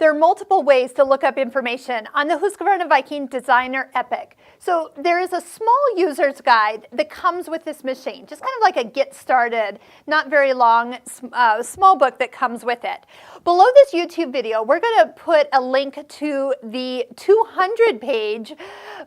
There are multiple ways to look up information on the Husqvarna Viking Designer Epic. So there is a small user's guide that comes with this machine, just kind of like a get started, not very long, small book that comes with it. Below this YouTube video, we're going to put a link to the 200-page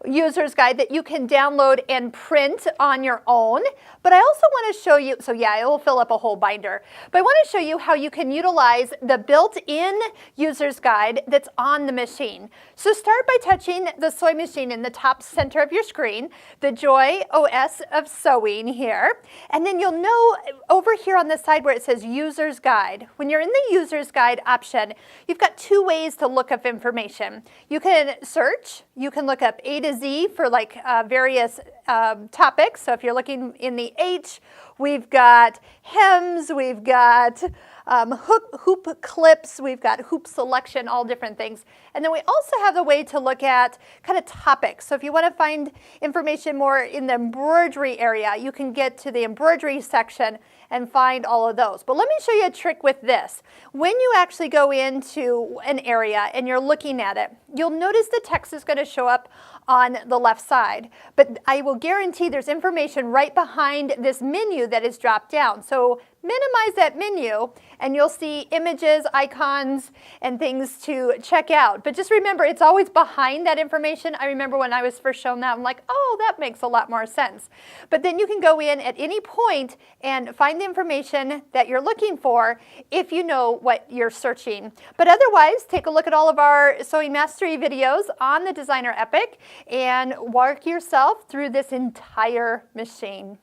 user's guide that you can download and print on your own. But I also want to show you, so yeah, it will fill up a whole binder, but I want to show you how you can utilize the built-in user's guide that's on the machine. So start by touching the sewing machine in the top center of your screen, the Joy OS of Sewing here, and then you'll know over here on the side where it says User's Guide. When you're in the User's Guide option, you've got two ways to look up information. You can search, you can look up A to Z for like various topics. So if you're looking in the H, we've got hems, we've got hoop clips, we've got hoop selection, all different things. And then we also have the way to look at kind of topics. So if you want to find information more in the embroidery area, you can get to the embroidery section and find all of those. But let me show you a trick with this. When you actually go into an area and you're looking at it, you'll notice the text is going to show up on the left side. But I will guarantee there's information right behind this menu that is dropped down. So minimize that menu and you'll see images, icons, and things to check out. But just remember, it's always behind that information. I remember when I was first shown that, I'm like, oh, that makes a lot more sense. But then you can go in at any point and find the information that you're looking for if you know what you're searching. But otherwise, take a look at all of our Sewing Mastery videos on the Designer Epic and work yourself through this entire machine.